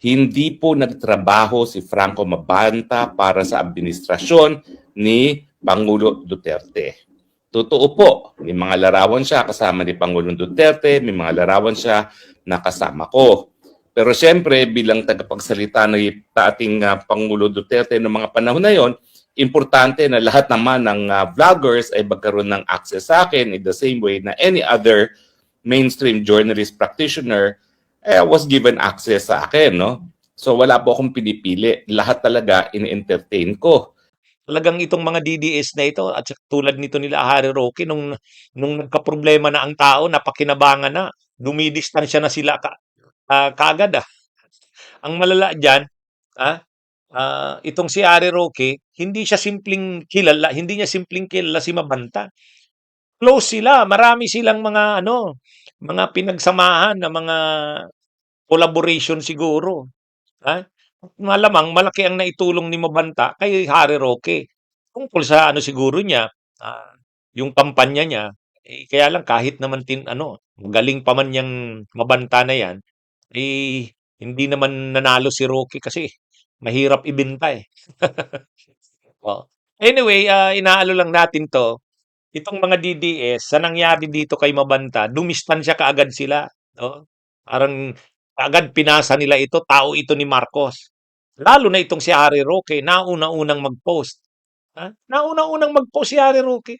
hindi po nagtrabaho si Franco Mabanta para sa administrasyon ni Pangulo Duterte. Totoo po, may mga larawan siya kasama ni Pangulong Duterte, may mga larawan siya na kasama ko. Pero siyempre, bilang tagapagsalita ng ating Pangulo Duterte noong mga panahon na yon, importante na lahat naman ng vloggers ay magkaroon ng access sa akin in the same way na any other mainstream journalist practitioner was given access sa akin, no? So wala po akong pinipili. Lahat talaga in-entertain ko. Talagang itong mga DDS na ito at tulad nito nila Harry Roque nung nagkaproblema na ang tao, napakinabangan na, dumidistansya na sila kaagad. Ang malala diyan, itong si Harry Roque, hindi niya simpleng kilala si Mabanta. Close sila, marami silang mga pinagsamahan na mga collaboration siguro. Malamang malaki ang naitulong ni Mabanta kay Harry Roque. Tungkol sa siguro niya, yung kampanya niya, kaya lang kahit naman magaling pa man yang Mabanta na yan, hindi naman nanalo si Roque kasi mahirap ibenta eh. Oh. Anyway, inaalo lang natin to. Itong mga DDS, sa nangyari dito kay Mabanta, dumistansya kaagad sila. No? Parang kaagad pinasa nila ito, tao ito ni Marcos. Lalo na itong si Harry Roque, nauna-unang mag-post. Nauna-unang mag-post si Harry Roque.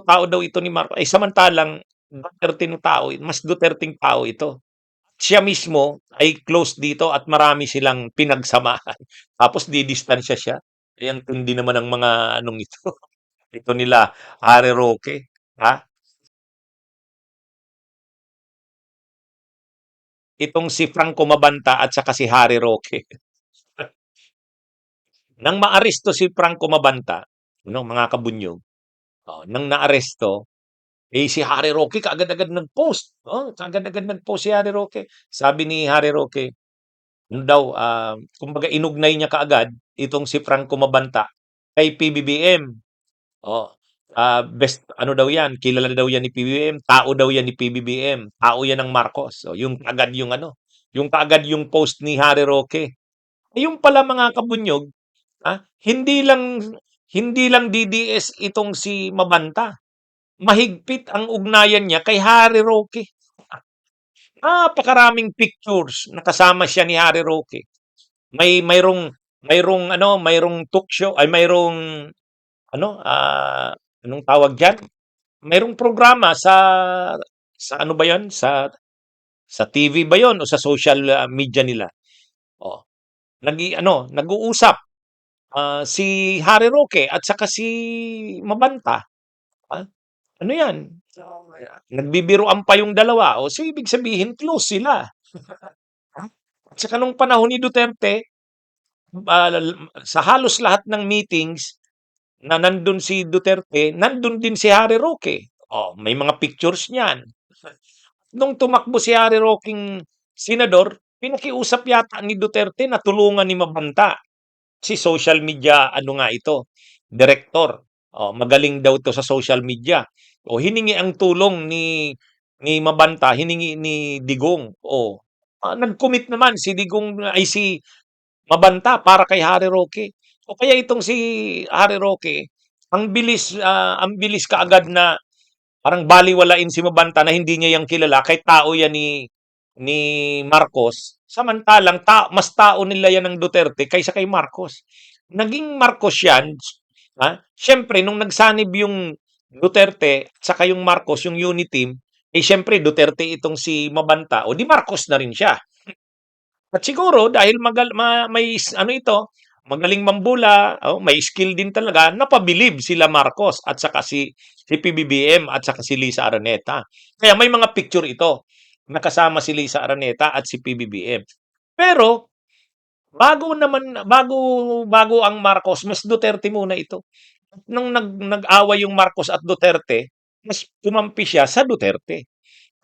Tao daw ito ni Marcos. Samantalang, Duterte ng tao, mas Duterteng tao ito. Siya mismo ay close dito at marami silang pinagsamahan. Tapos didistansya siya. Ang tindi naman ng mga ito. Ito nila, Harry Roque. Itong si Franco Mabanta at saka si Harry Roque. Nang maaresto si Franco Mabanta, mga kabunyog, nang naaresto, si Harry Roque kaagad-agad nag-post. Kaagad-agad nag-post si Harry Roque. Sabi ni Harry Roque, kumbaga inugnay niya kaagad itong si Franco Mabanta kay PBBM. Best daw yan, kilala daw yan ni PBBM, tao daw yan ni PBBM, tao yan ng Marcos. So, yung kaagad yung post ni Harry Roque. Yung pala mga kabunyog, hindi lang DDS itong si Mabanta. Mahigpit ang ugnayan niya kay Harry Roque. Napakaraming pictures nakasama siya ni Harry Roque. Mayroong talk show, ay mayroong anong tawag diyan? Mayroong programa sa ba 'yon? Sa TV ba 'yon o sa social media nila? Oh, nag-uusap si Harry Roque at saka si Mabanta. Ano 'yan? Nagbibiruan pa yung dalawa. So ibig sabihin close sila. At saka nung panahon ni Duterte, sa halos lahat ng meetings na nandun si Duterte, nandun din si Harry Roque. May mga pictures niyan. Nung tumakbo si Harry Roqueng senador, pinakiusap yata ni Duterte na tulungan ni Mabanta. Si social media, ito, director. Magaling daw to sa social media. Hiningi ang tulong ni Mabanta, hiningi ni Digong. Nag-commit naman si Digong ay si Mabanta para kay Harry Roque. Kaya itong si Harry Roque, ang bilis kaagad na parang balewalain si Mabanta na hindi niya yang kilala kahit tao yan ni Marcos. Samantalang mas tao nila yan ng Duterte kaysa kay Marcos. Naging Marcos yan. Siyempre, nung nagsanib yung Duterte at saka yung Marcos, yung unity team, siyempre Duterte itong si Mabanta, o di Marcos na rin siya. At siguro dahil magaling mambula, may skill din talaga, napabilib sila Marcos at saka si PBBM at saka si Lisa Araneta. Kaya may mga picture ito nakasama si Lisa Araneta at si PBBM. Pero bago ang Marcos, mas Duterte muna ito. Nung nag-away yung Marcos at Duterte, mas tumampi siya sa Duterte.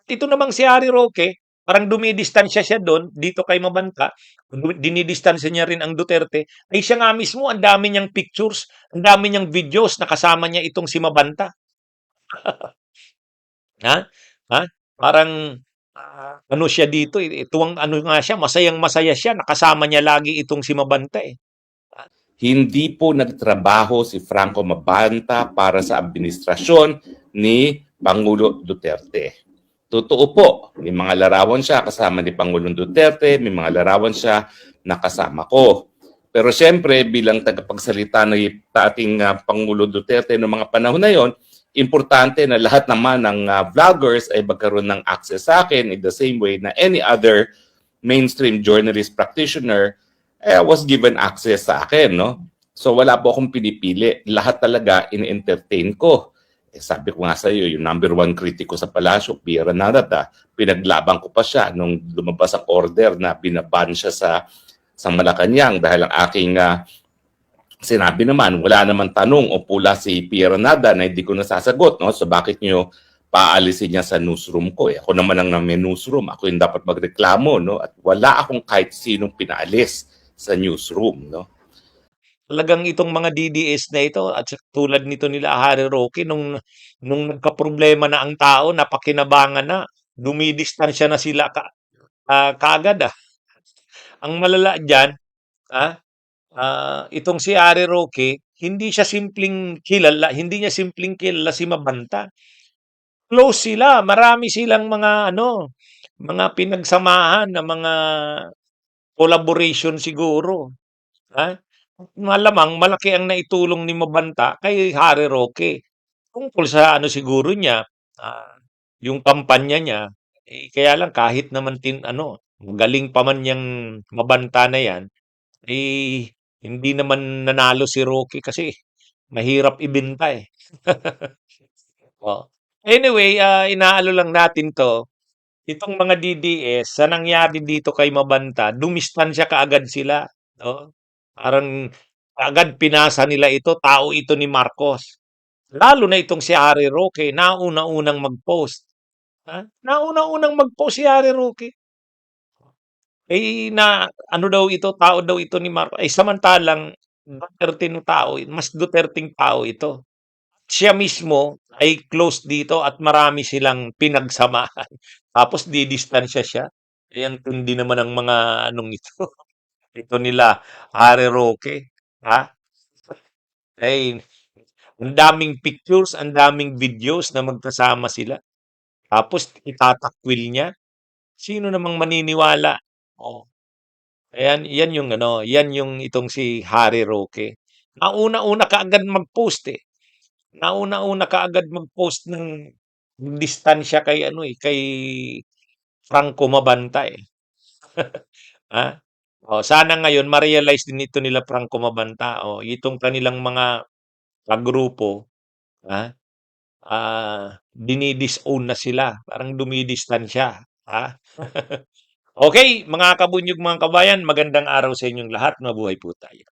Ito namang si Harry Roque, parang dumidistansya siya doon, dito kay Mabanta, dinidistansya niya rin ang Duterte, ay siya nga mismo, ang dami niyang pictures, ang dami niyang videos, nakasama niya itong si Mabanta. Ha? Parang ano siya dito, tuwang ano nga siya, masayang-masaya siya, nakasama niya lagi itong si Mabanta eh. Hindi po nagtrabaho si Franco Mabanta para sa administrasyon ni Pangulo Duterte. Totoo po, may mga larawan siya kasama ni Pangulong Duterte, may mga larawan siya na kasama ko. Pero siyempre, bilang tagapagsalita ng ating Pangulo Duterte noong mga panahon na yon, importante na lahat naman ng vloggers ay magkaroon ng access sa akin in the same way na any other mainstream journalist practitioner was given access sa akin, no? So wala po akong pinipili. Lahat talaga in-entertain ko. Sabi ko nga sa iyo, yung number one kritiko sa palasyo, Pia Ranarata, pinaglaban ko pa siya nung lumabas ang order na binaban siya sa Malacanang dahil ang aking sinabi naman, wala naman tanong o pula si Pia Ranada na hindi ko nasasagot, no? So bakit nyo paalisin niya sa newsroom ko? Ako naman ang may newsroom. Ako yung dapat magreklamo, no? At wala akong kahit sinong pinaalis sa newsroom, no? Talagang itong mga DDS na ito at tulad nito nila Harry Roque nung nagkaproblema na ang tao, napakinabangan na, dumidistansya na sila kaagad ah. Ang malala diyan, itong si Harry Roque, hindi niya simpleng kilala si Mabanta. Close sila, marami silang mga pinagsamahan na mga collaboration siguro. Ha? Malamang malaki ang naitulong ni Mabanta kay Harry Roque. Tungkol sa ano siguro niya, yung kampanya niya, kaya lang kahit naman magaling pa man yang Mabanta na yan, hindi naman nanalo si Roque kasi mahirap ibenta eh. Oh. Anyway, inaalo lang natin 'to, itong mga DDS sa nangyari dito kay Mabanta, dumistansya kaagad sila, no? Parang kaagad pinasa nila ito, tao ito ni Marcos. Lalo na itong si Harry Roque, nauna-unang mag-post. Nauna-unang mag-post si Harry Roque. Na ano daw ito, tao daw ito ni Marcos. Samantalang Duterte no tao, mas Duterteng tao ito. Siya mismo ay close dito at marami silang pinagsamahan. Tapos didistansya siya. Ang tindi naman ang mga anong ito. Ito nila, Harry Roque. Ha? Ay, ang daming pictures, ang daming videos na magkasama sila. Tapos itatakwil niya. Sino namang maniniwala? Oh. Ayan, yan yung itong si Harry Roque. Nauna-una kaagad mag-post eh. Nauna-una kaagad mag-post ng distansya kay Franco Mabanta eh. Ha? Sana ngayon ma-realize din ito nila Franco Mabanta. Itong kanilang mga kagrupo, ha? Dinidisown na sila. Parang dumidistansya, ha? Okay, mga kabunyog, mga kabayan, magandang araw sa inyong lahat. Mabuhay po tayo.